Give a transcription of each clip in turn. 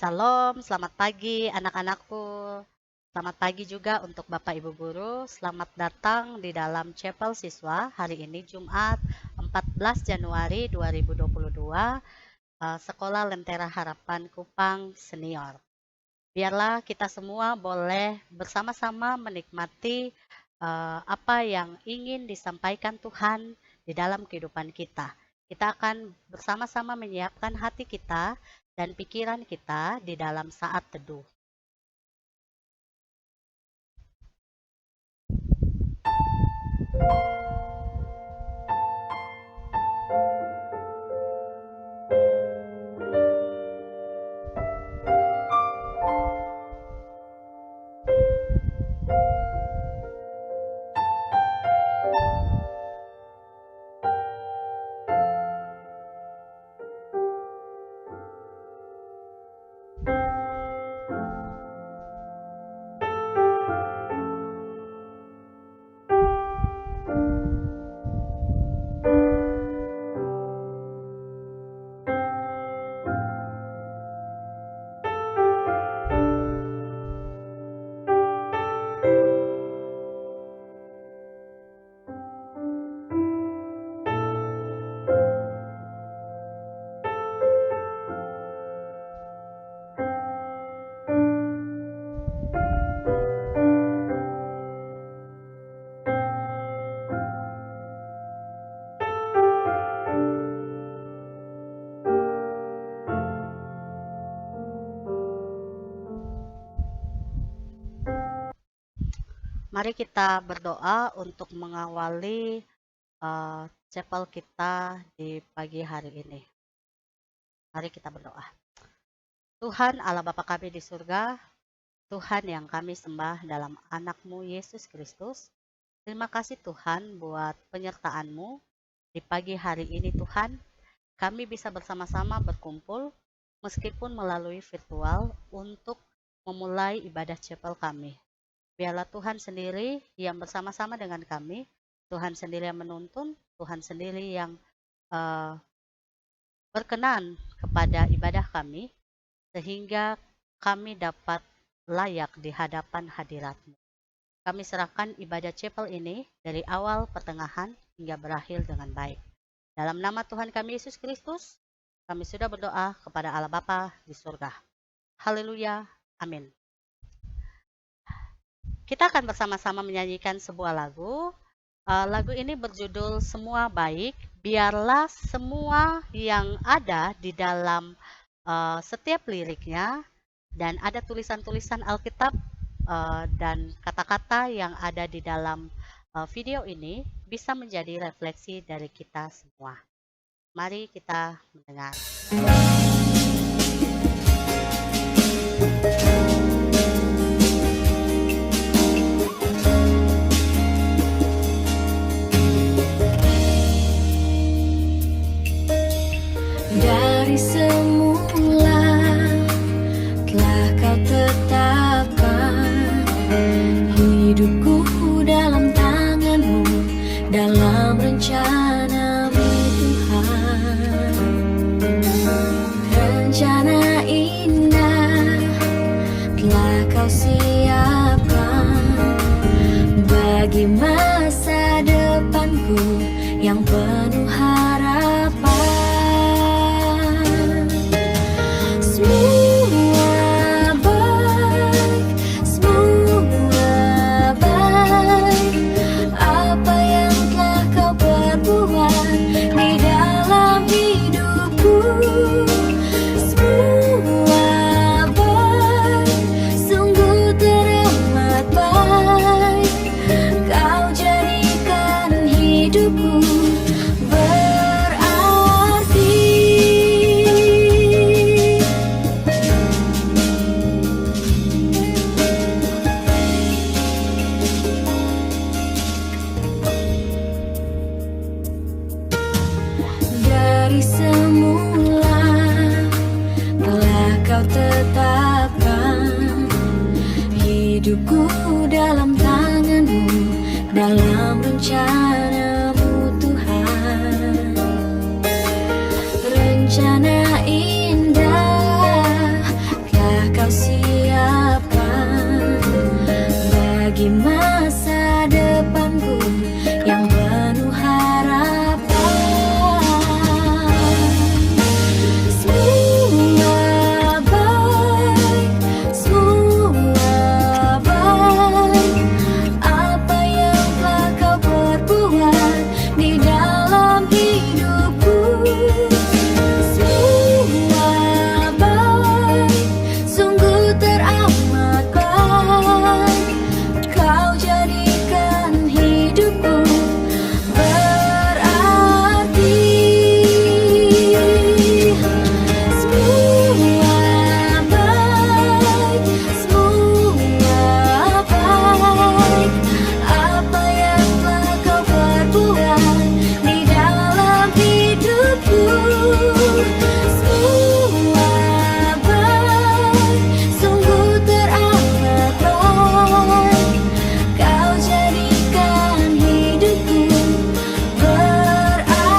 Shalom, selamat pagi anak-anakku. Selamat pagi juga untuk Bapak Ibu Guru. Selamat datang di dalam Chapel Siswa hari ini Jumat 14 Januari 2022, Sekolah Lentera Harapan Kupang Senior. Biarlah kita semua boleh bersama-sama menikmati apa yang ingin disampaikan Tuhan di dalam kehidupan kita. Kita akan bersama-sama menyiapkan hati kita dan pikiran kita di dalam saat teduh. Mari kita berdoa untuk mengawali chapel kita di pagi hari ini. Mari kita berdoa. Tuhan Allah Bapa kami di surga, Tuhan yang kami sembah dalam anak-Mu Yesus Kristus. Terima kasih Tuhan buat penyertaan-Mu di pagi hari ini Tuhan. Kami bisa bersama-sama berkumpul meskipun melalui virtual untuk memulai ibadah chapel kami. Biarlah Tuhan sendiri yang bersama-sama dengan kami, Tuhan sendiri yang menuntun, Tuhan sendiri yang berkenan kepada ibadah kami, sehingga kami dapat layak di hadapan hadirat-Mu. Kami serahkan ibadah chapel ini dari awal, pertengahan, hingga berakhir dengan baik. Dalam nama Tuhan kami Yesus Kristus, kami sudah berdoa kepada Allah Bapa di surga. Haleluya, amin. Kita akan bersama-sama menyanyikan sebuah lagu. Lagu ini berjudul Semua Baik. Biarlah semua yang ada di dalam setiap liriknya dan ada tulisan-tulisan Alkitab dan kata-kata yang ada di dalam video ini bisa menjadi refleksi dari kita semua. Mari kita mendengar. Dari semula telah Kau tetapkan hidupku dalam tangan-Mu, dalam rencana-Mu Tuhan. Rencana indah telah Kau siapkan bagi masa depanku yang penuh harapan. Dari semula telah Kau tetapkan hidupku dalam tangan-Mu, dalam rencana-Mu bagi masa depanku yang penuh harapan. Semua baik, semua baik. Apa yang telah kau perbuat di dalam hidupku, semua baik, sungguh teramat baik. Kau jadikan hidupku berarti. Semua baik, semua baik. Apa yang telah kau perbuat di dalam hidupku, semua baik, sungguh teramat baik. Kau jadikan hidupku berarti.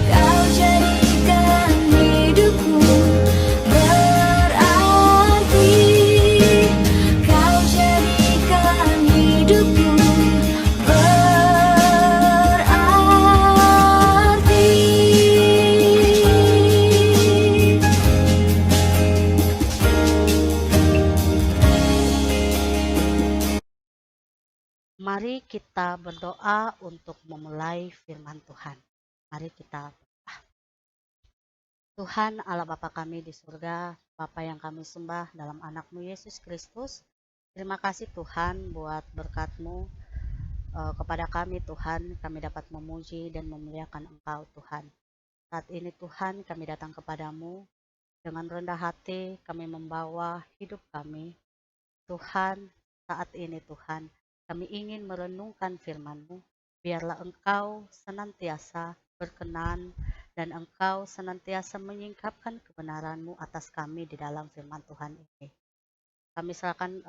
Kau jadikan hidupku berarti. Kau jadikan hidupku berarti. Mari kita berdoa untuk memulai firman Tuhan. Mari kita berdoa. Tuhan Allah Bapa kami di surga, Bapa yang kami sembah dalam anak-Mu Yesus Kristus. Terima kasih Tuhan buat berkat-Mu kepada kami Tuhan. Kami dapat memuji dan memuliakan Engkau Tuhan. Saat ini Tuhan kami datang kepadamu dengan rendah hati, kami membawa hidup kami. Tuhan, saat ini Tuhan, kami ingin merenungkan firman-Mu. Biarlah Engkau senantiasa berkenan dan Engkau senantiasa menyingkapkan kebenaran-Mu atas kami di dalam firman Tuhan ini. Kami serahkan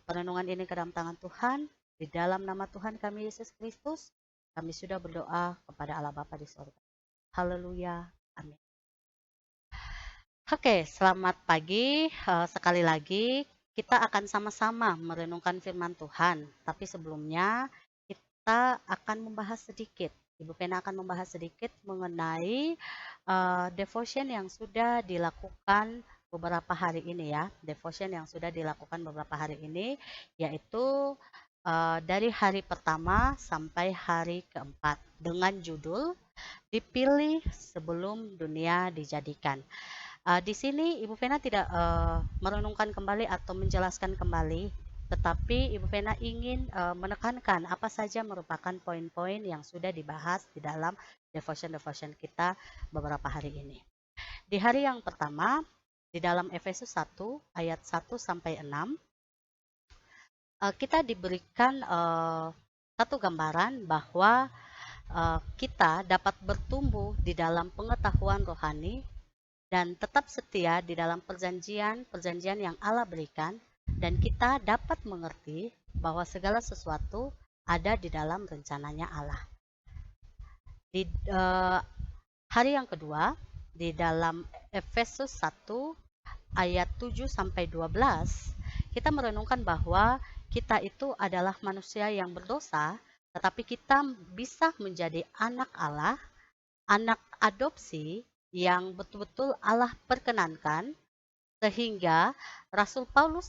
perenungan ini ke dalam tangan Tuhan. Di dalam nama Tuhan kami Yesus Kristus, kami sudah berdoa kepada Allah Bapa di surga. Haleluya. Amin. Oke, selamat pagi. Sekali lagi kita akan sama-sama merenungkan firman Tuhan. Tapi sebelumnya kita akan membahas sedikit. Ibu Pena akan membahas sedikit mengenai devotion yang sudah dilakukan beberapa hari ini ya. Devotion yang sudah dilakukan beberapa hari ini yaitu dari hari pertama sampai hari keempat dengan judul Dipilih Sebelum Dunia Dijadikan. Di sini Ibu Pena tidak merenungkan kembali atau menjelaskan kembali, tetapi Ibu Pena ingin menekankan apa saja merupakan poin-poin yang sudah dibahas di dalam devotion kita beberapa hari ini. Di hari yang pertama, di dalam Efesus 1 ayat 1 sampai 6, kita diberikan satu gambaran bahwa kita dapat bertumbuh di dalam pengetahuan rohani dan tetap setia di dalam perjanjian yang Allah berikan, dan kita dapat mengerti bahwa segala sesuatu ada di dalam rencananya Allah. Di hari yang kedua, di dalam Efesus 1 ayat 7 sampai 12, kita merenungkan bahwa kita itu adalah manusia yang berdosa, tetapi kita bisa menjadi anak Allah, anak adopsi yang betul-betul Allah perkenankan, sehingga Rasul Paulus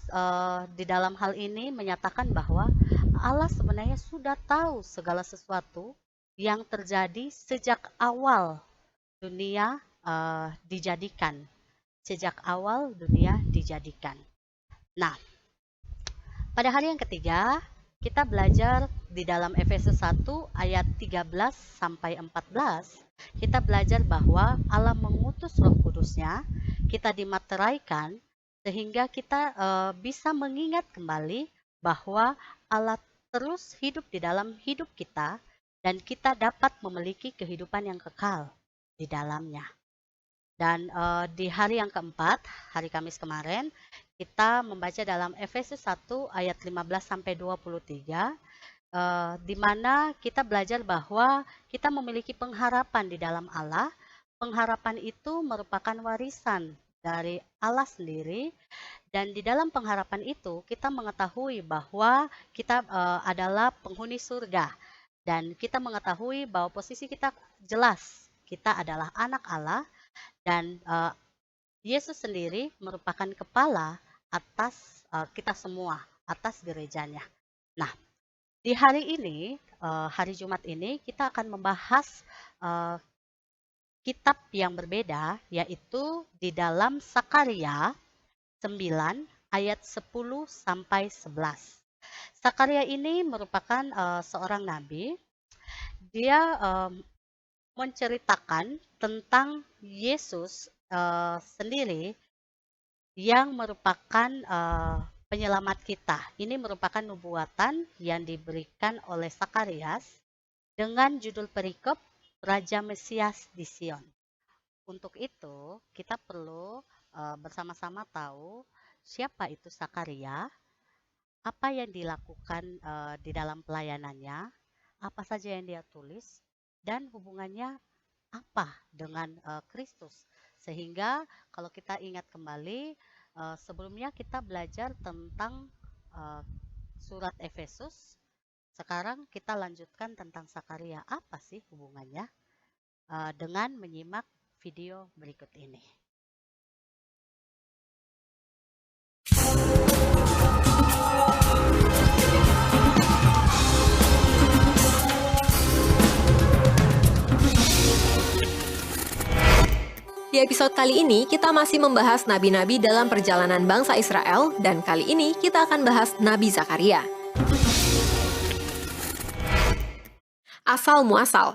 di dalam hal ini menyatakan bahwa Allah sebenarnya sudah tahu segala sesuatu yang terjadi sejak awal dunia dijadikan. Sejak awal dunia dijadikan. Nah, pada hari yang ketiga, kita belajar di dalam Efesus 1 ayat 13 sampai 14, kita belajar bahwa Allah mengutus Roh Kudus-Nya, kita dimateraikan sehingga kita bisa mengingat kembali bahwa Allah terus hidup di dalam hidup kita dan kita dapat memiliki kehidupan yang kekal di dalamnya. Dan di hari yang keempat, hari Kamis kemarin, kita membaca dalam Efesus 1 ayat 15 sampai 23, di mana kita belajar bahwa kita memiliki pengharapan di dalam Allah. Pengharapan itu merupakan warisan dari Allah sendiri, dan di dalam pengharapan itu kita mengetahui bahwa kita adalah penghuni surga, dan kita mengetahui bahwa posisi kita jelas, kita adalah anak Allah, dan Yesus sendiri merupakan kepala atas kita semua, atas gerejanya. Nah, di hari ini, hari Jumat ini, kita akan membahas eh, kitab yang berbeda, yaitu di dalam Sakaria 9 ayat 10 sampai 11. Sakaria ini merupakan seorang nabi. Dia menceritakan tentang Yesus sendiri yang merupakan penyelamat kita. Ini merupakan nubuatan yang diberikan oleh Sakarias dengan judul perikop Raja Mesias di Sion. Untuk itu, kita perlu bersama-sama tahu siapa itu Sakaria, apa yang dilakukan di dalam pelayanannya, apa saja yang dia tulis, dan hubungannya apa dengan Kristus. Sehingga kalau kita ingat kembali, sebelumnya kita belajar tentang surat Efesus. Sekarang kita lanjutkan tentang Sakaria. Apa sih hubungannya? Dengan menyimak video berikut ini. Di episode kali ini, kita masih membahas nabi-nabi dalam perjalanan bangsa Israel, dan kali ini kita akan bahas Nabi Zakaria. Asal muasal.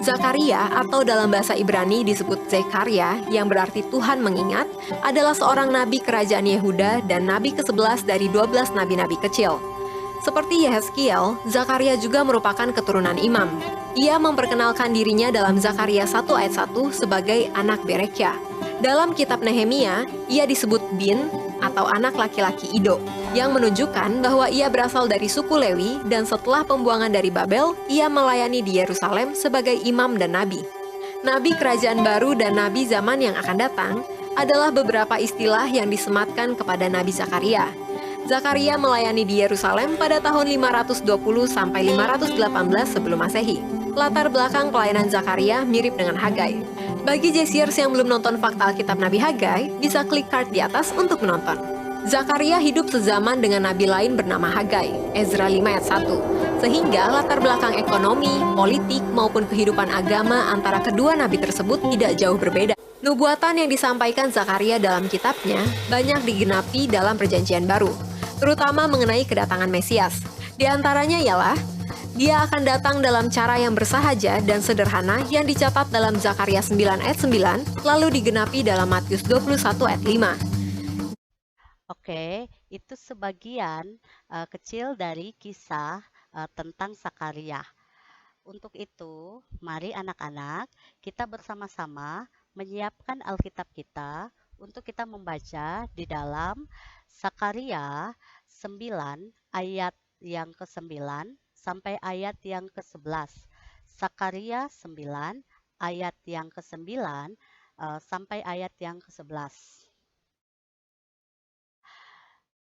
Zakaria atau dalam bahasa Ibrani disebut Zekaria yang berarti Tuhan mengingat adalah seorang nabi kerajaan Yehuda dan nabi ke-11 dari 12 nabi-nabi kecil. Seperti Yehezkiel, Zakaria juga merupakan keturunan imam. Ia memperkenalkan dirinya dalam Zakaria 1 ayat 1 sebagai anak Berekia. Dalam kitab Nehemia, ia disebut Bin atau anak laki-laki Ido, yang menunjukkan bahwa ia berasal dari suku Lewi dan setelah pembuangan dari Babel, ia melayani di Yerusalem sebagai imam dan nabi. Nabi kerajaan baru dan nabi zaman yang akan datang adalah beberapa istilah yang disematkan kepada Nabi Zakaria. Zakaria melayani di Yerusalem pada tahun 520 sampai 518 sebelum Masehi. Latar belakang pelayanan Zakaria mirip dengan Hagai. Bagi Jesiers yang belum nonton Fakta Alkitab Nabi Hagai, bisa klik card di atas untuk menonton. Zakaria hidup sezaman dengan nabi lain bernama Hagai, Ezra 5 ayat 1, sehingga latar belakang ekonomi, politik, maupun kehidupan agama antara kedua nabi tersebut tidak jauh berbeda. Nubuatan yang disampaikan Zakaria dalam kitabnya banyak digenapi dalam Perjanjian Baru, terutama mengenai kedatangan Mesias. Di antaranya ialah, dia akan datang dalam cara yang bersahaja dan sederhana yang dicatat dalam Zakaria 9 ayat 9, lalu digenapi dalam Matius 21 ayat 5. Oke, itu sebagian kecil dari kisah tentang Sakaria. Untuk itu, mari anak-anak kita bersama-sama menyiapkan Alkitab kita untuk kita membaca di dalam Sakaria 9 ayat yang ke-9 sampai ayat yang ke-11. Sakaria 9 ayat yang ke-9 sampai ayat yang ke-11.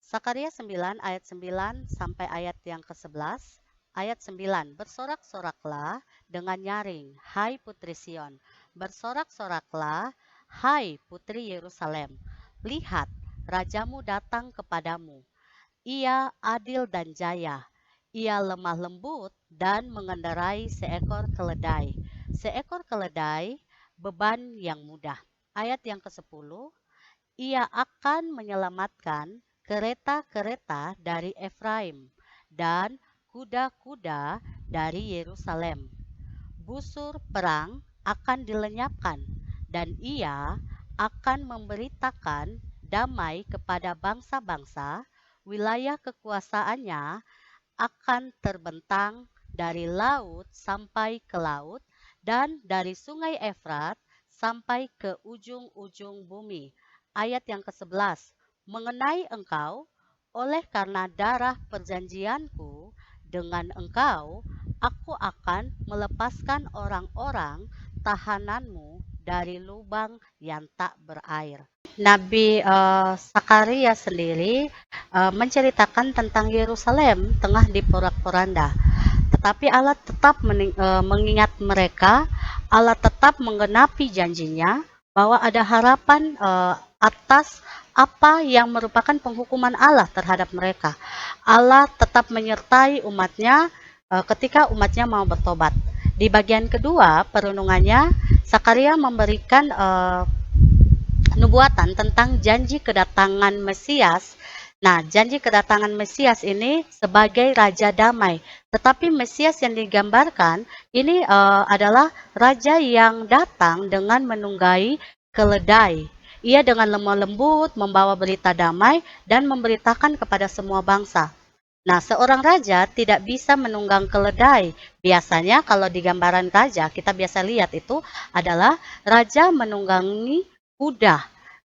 Sakaria 9 ayat 9 sampai ayat yang ke-11. Ayat 9, bersorak-soraklah dengan nyaring, hai putri Sion. Bersorak-soraklah, hai putri Yerusalem. Lihat, rajamu datang kepadamu. Ia adil dan jaya. Ia lemah lembut dan mengendarai seekor keledai. Seekor keledai, beban yang mudah. Ayat yang ke-10, ia akan menyelamatkan kereta-kereta dari Efraim dan kuda-kuda dari Yerusalem. Busur perang akan dilenyapkan dan ia akan memberitakan damai kepada bangsa-bangsa. Wilayah kekuasaannya akan terbentang dari laut sampai ke laut dan dari sungai Efrat sampai ke ujung-ujung bumi. Ayat yang ke-11, mengenai engkau, oleh karena darah perjanjianku dengan engkau, aku akan melepaskan orang-orang tahananmu dari lubang yang tak berair. Nabi Sakaria sendiri menceritakan tentang Yerusalem tengah diporak-poranda. Tetapi Allah tetap mengingat mereka, Allah tetap menggenapi janjinya bahwa ada harapan atas apa yang merupakan penghukuman Allah terhadap mereka. Allah tetap menyertai umatnya ketika umatnya mau bertobat. Di bagian kedua perenungannya, Sakaria memberikan nubuatan tentang janji kedatangan Mesias. Nah, janji kedatangan Mesias ini sebagai Raja Damai. Tetapi Mesias yang digambarkan ini adalah Raja yang datang dengan menunggai keledai. Ia dengan lemah lembut membawa berita damai dan memberitakan kepada semua bangsa. Nah, seorang raja tidak bisa menunggang keledai. Biasanya kalau di gambaran raja, kita biasa lihat itu adalah raja menunggangi kuda.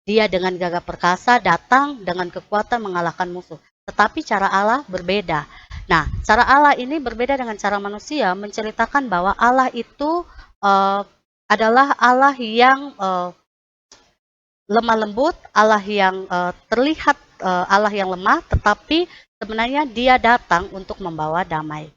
Dia dengan gagah perkasa datang dengan kekuatan mengalahkan musuh. Tetapi cara Allah berbeda. Nah, cara Allah ini berbeda dengan cara manusia, menceritakan bahwa Allah itu adalah Allah yang lemah lembut, Allah yang terlihat Allah yang lemah, tetapi sebenarnya dia datang untuk membawa damai.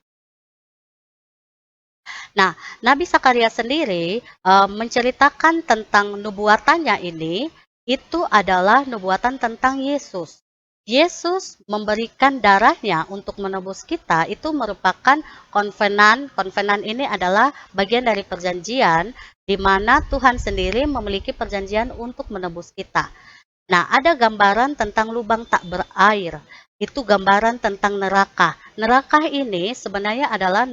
Nah, Nabi Sakaria sendiri menceritakan tentang nubuatannya ini, itu adalah nubuatan tentang Yesus. Yesus memberikan darahnya untuk menebus kita, itu merupakan konvenan. Konvenan ini adalah bagian dari perjanjian di mana Tuhan sendiri memiliki perjanjian untuk menebus kita. Nah, ada gambaran tentang lubang tak berair. Itu gambaran tentang neraka. Neraka ini sebenarnya adalah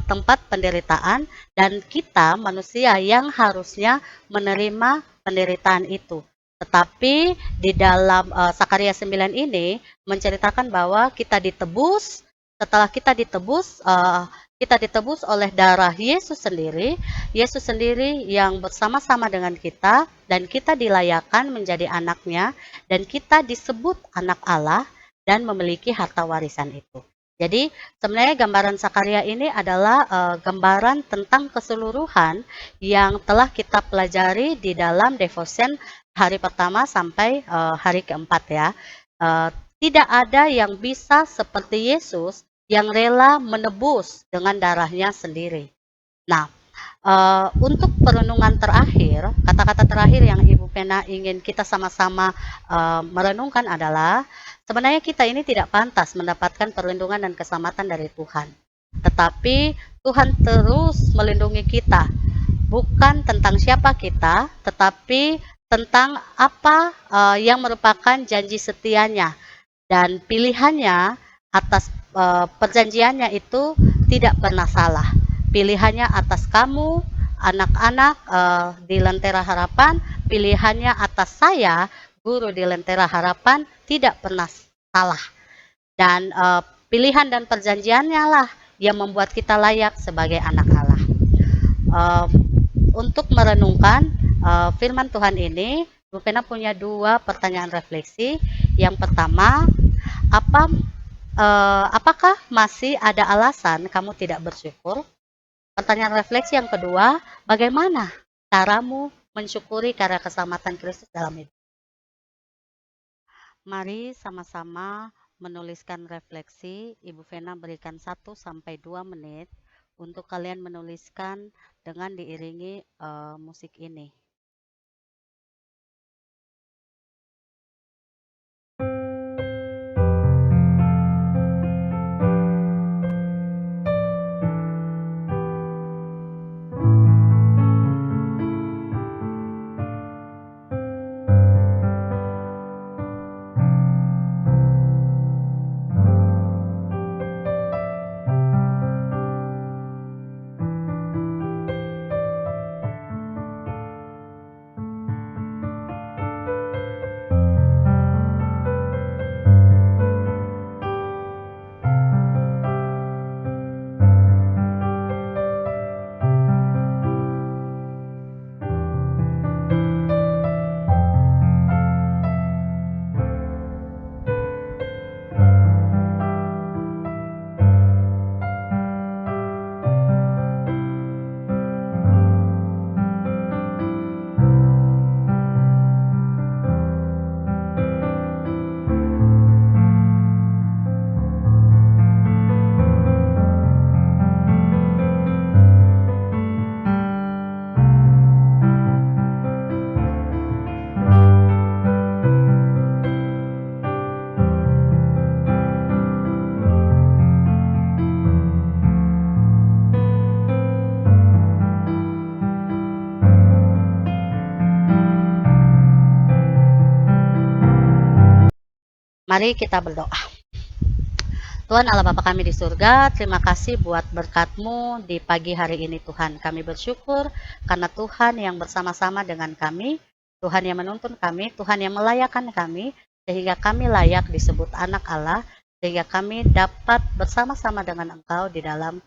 tempat penderitaan dan kita manusia yang harusnya menerima penderitaan itu. Tetapi di dalam Sakaria 9 ini menceritakan bahwa kita ditebus, setelah kita ditebus oleh darah Yesus sendiri yang bersama-sama dengan kita, dan kita dilayakkan menjadi anaknya, dan kita disebut anak Allah dan memiliki harta warisan itu. Jadi sebenarnya gambaran Sakaria ini adalah gambaran tentang keseluruhan yang telah kita pelajari di dalam devotion hari pertama sampai hari keempat ya. Tidak ada yang bisa seperti Yesus yang rela menebus dengan darahnya sendiri. Nah, untuk perenungan terakhir, kata-kata terakhir yang Ibu Pena ingin kita sama-sama merenungkan adalah, sebenarnya kita ini tidak pantas mendapatkan perlindungan dan keselamatan dari Tuhan. Tetapi Tuhan terus melindungi kita, bukan tentang siapa kita, tetapi tentang apa yang merupakan janji setianya. Dan pilihannya atas perjanjiannya itu tidak pernah salah. Pilihannya atas kamu, anak-anak di Lentera Harapan, pilihannya atas saya, guru di Lentera Harapan, tidak pernah salah. Dan pilihan dan perjanjiannya lah yang membuat kita layak sebagai anak Allah. Untuk merenungkan firman Tuhan ini, Bu Pena punya 2 pertanyaan refleksi. Yang pertama, apakah masih ada alasan kamu tidak bersyukur? Pertanyaan refleksi yang kedua, bagaimana caramu mensyukuri karya keselamatan Kristus dalam hidup? Mari sama-sama menuliskan refleksi. Ibu Vena berikan 1-2 menit untuk kalian menuliskan dengan diiringi musik ini. Mari kita berdoa. Tuhan Allah Bapa kami di surga, terima kasih buat berkat-Mu di pagi hari ini Tuhan. Kami bersyukur karena Tuhan yang bersama-sama dengan kami, Tuhan yang menuntun kami, Tuhan yang melayakkan kami, sehingga kami layak disebut anak Allah, sehingga kami dapat bersama-sama dengan Engkau di dalam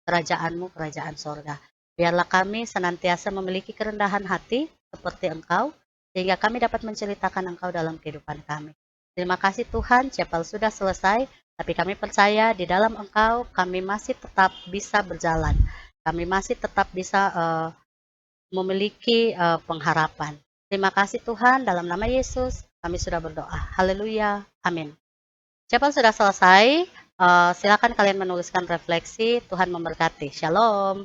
kerajaan-Mu, kerajaan sorga. Biarlah kami senantiasa memiliki kerendahan hati seperti Engkau, sehingga kami dapat menceritakan Engkau dalam kehidupan kami. Terima kasih Tuhan, chapel sudah selesai, tapi kami percaya di dalam Engkau kami masih tetap bisa berjalan. Kami masih tetap bisa memiliki pengharapan. Terima kasih Tuhan, dalam nama Yesus kami sudah berdoa. Haleluya, amin. Chapel sudah selesai, silakan kalian menuliskan refleksi. Tuhan memberkati. Shalom.